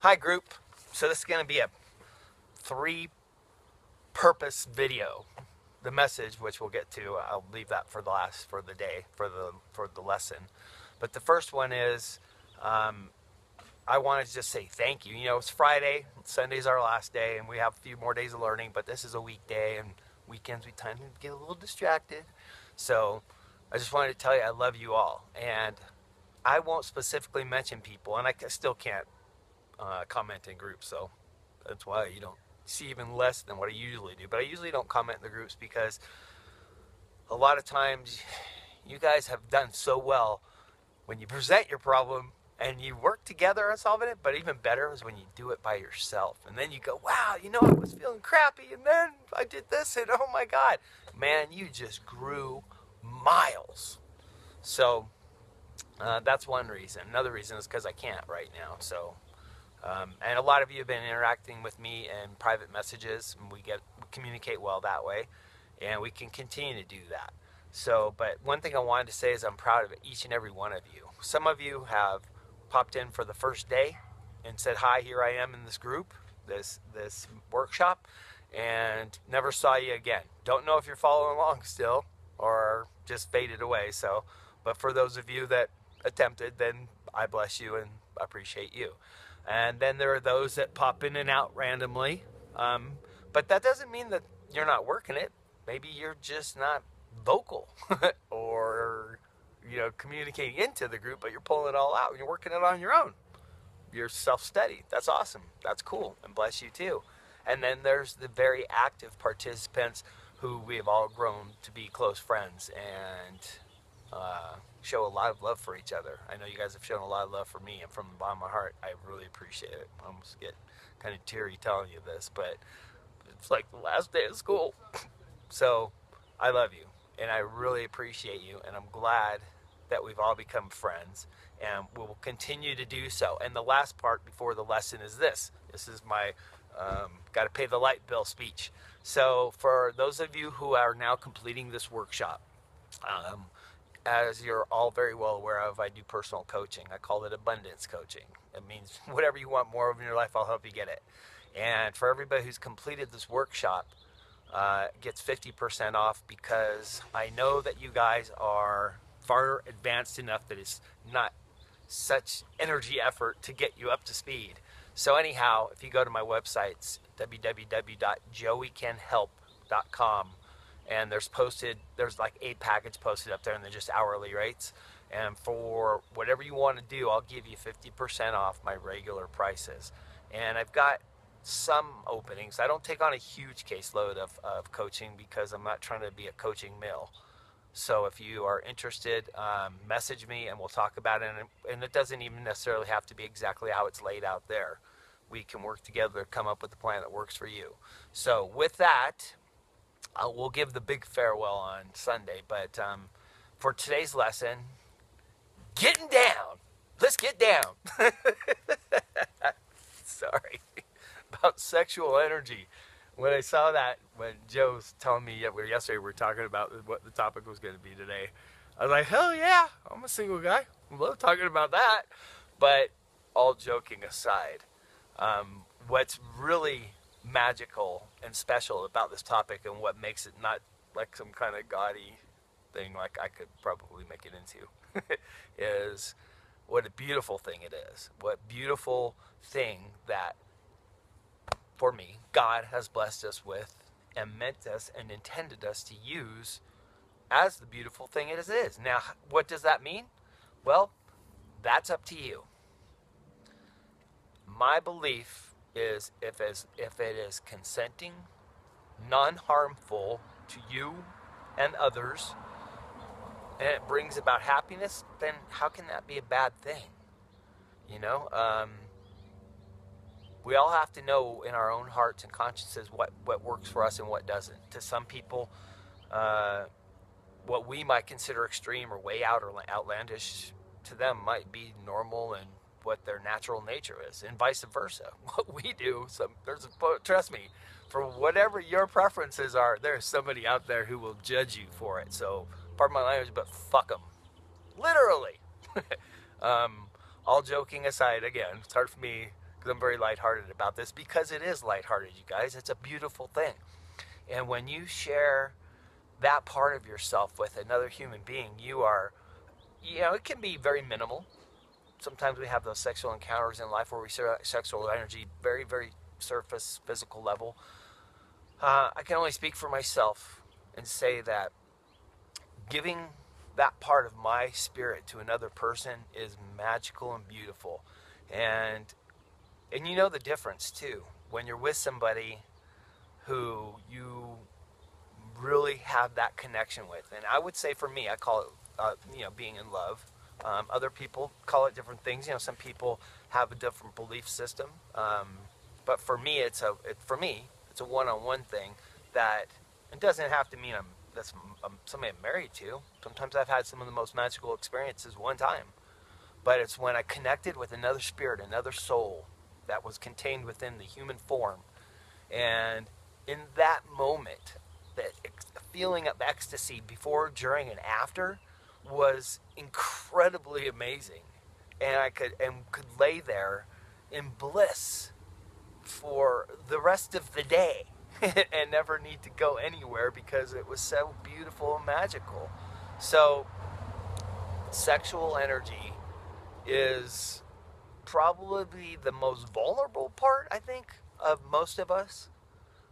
Hi group. So this is going to be a three-purpose video. The message, which we'll get to, I'll leave that for the day, for the lesson. But the first one is, I wanted to just say thank you. You know, it's Friday, Sunday's our last day, and we have a few more days of learning. But this is a weekday, and weekends we tend to get a little distracted. So I just wanted to tell you I love you all, and I won't specifically mention people, and I still can't comment in groups, so that's why you don't see even less than what I usually do. But I usually don't comment in the groups because a lot of times you guys have done so well when you present your problem and you work together on solving it. But even better is when you do it by yourself, and then you go, wow, you know, I was feeling crappy, and then I did this, and oh my god, man, you just grew miles. So that's one reason. Another reason is because I can't right now. So and a lot of you have been interacting with me in private messages, and we communicate well that way, and we can continue to do that. So, but one thing I wanted to say is I'm proud of each and every one of you. Some of you have popped in for the first day and said, hi, here I am in this group, this workshop, and never saw you again. Don't know if you're following along still or just faded away. So, but for those of you that attempted, then I bless you and appreciate you. And then there are those that pop in and out randomly. But that doesn't mean that you're not working it. Maybe you're just not vocal or, you know, communicating into the group, but you're pulling it all out and you're working it on your own. You're self-study. That's awesome. That's cool. And bless you too. And then there's the very active participants who we have all grown to be close friends and show a lot of love for each other. I know you guys have shown a lot of love for me, and from the bottom of my heart, I really appreciate it. I almost get kind of teary telling you this, but it's like the last day of school. So I love you, and I really appreciate you, and I'm glad that we've all become friends, and we will continue to do so. And the last part before the lesson is this. This is my got to pay the light bill speech. So for those of you who are now completing this workshop, as you're all very well aware of, I do personal coaching. I call it abundance coaching. It means whatever you want more of in your life, I'll help you get it. And for everybody who's completed this workshop, gets 50% off, because I know that you guys are far advanced enough that it's not such energy effort to get you up to speed. So anyhow, if you go to my website, it's www.joeycanhelp.com. And there's like 8 packages posted up there, and they're just hourly rates. And for whatever you want to do, I'll give you 50% off my regular prices. And I've got some openings. I don't take on a huge caseload of coaching because I'm not trying to be a coaching mill. So if you are interested, message me and we'll talk about it. And it doesn't even necessarily have to be exactly how it's laid out there. We can work together to come up with a plan that works for you. So with that, we'll give the big farewell on Sunday, but for today's lesson, getting down. Let's get down. Sorry. About sexual energy. When I saw that, when Joe was telling me yesterday we were talking about what the topic was going to be today, I was like, hell yeah, I'm a single guy. I love talking about that. But all joking aside, what's really magical and special about this topic, and what makes it not like some kind of gaudy thing like I could probably make it into, is what a beautiful thing it is. What beautiful thing that, for me, God has blessed us with and meant us and intended us to use as the beautiful thing it is. Now, what does that mean? Well, that's up to you. My belief is if it is consenting, non-harmful to you and others, and it brings about happiness, then how can that be a bad thing? You know, we all have to know in our own hearts and consciences what works for us and what doesn't. To some people, what we might consider extreme or way out or outlandish, to them might be normal and what their natural nature is, and vice versa. What we do, trust me, for whatever your preferences are, there's somebody out there who will judge you for it. So, pardon my language, but fuck them. Literally. All joking aside, again, it's hard for me I'm very lighthearted about this because it is lighthearted, you guys. It's a beautiful thing. And when you share that part of yourself with another human being, you are, it can be very minimal. Sometimes we have those sexual encounters in life where we share sexual energy very, very surface, physical level. I can only speak for myself and say that giving that part of my spirit to another person is magical and beautiful. And you know the difference too when you're with somebody who you really have that connection with. And I would say for me, I call it being in love. Other people call it different things. Some people have a different belief system. But for me, it's a one-on-one thing that it doesn't have to mean I'm somebody I'm married to. Sometimes I've had some of the most magical experiences one time. But it's when I connected with another spirit, another soul that was contained within the human form. And in that moment, that feeling of ecstasy before, during, and after was incredibly amazing. And I could lay there in bliss for the rest of the day and never need to go anywhere because it was so beautiful and magical. So sexual energy is probably the most vulnerable part, I think, of most of us.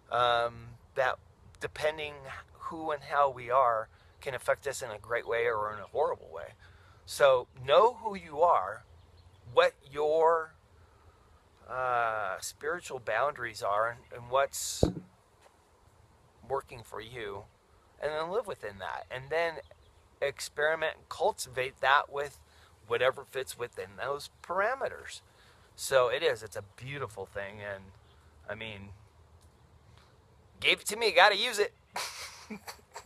That, depending who and how we are, can affect us in a great way or in a horrible way. So know who you are, what your spiritual boundaries are, and what's working for you, and then live within that. And then experiment and cultivate that with whatever fits within those parameters. So it's a beautiful thing. And I mean, gave it to me, gotta use it.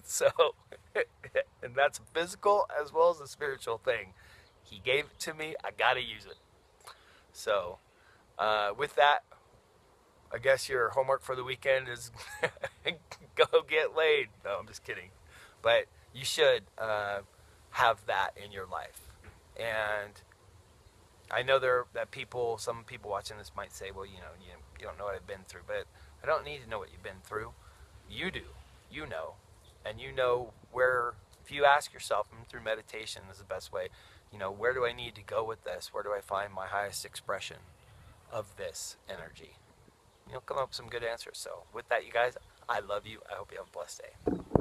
So, and that's a physical as well as a spiritual thing. He gave it to me, I gotta use it. So, with that, I guess your homework for the weekend is go get laid. No, I'm just kidding. But you should have that in your life. And I know some people watching this might say, well, you don't know what I've been through. But I don't need to know what you've been through. You do. You know. And you know where, if you ask yourself, and through meditation is the best way, where do I need to go with this? Where do I find my highest expression of this energy? Come up with some good answers. So with that, you guys, I love you. I hope you have a blessed day.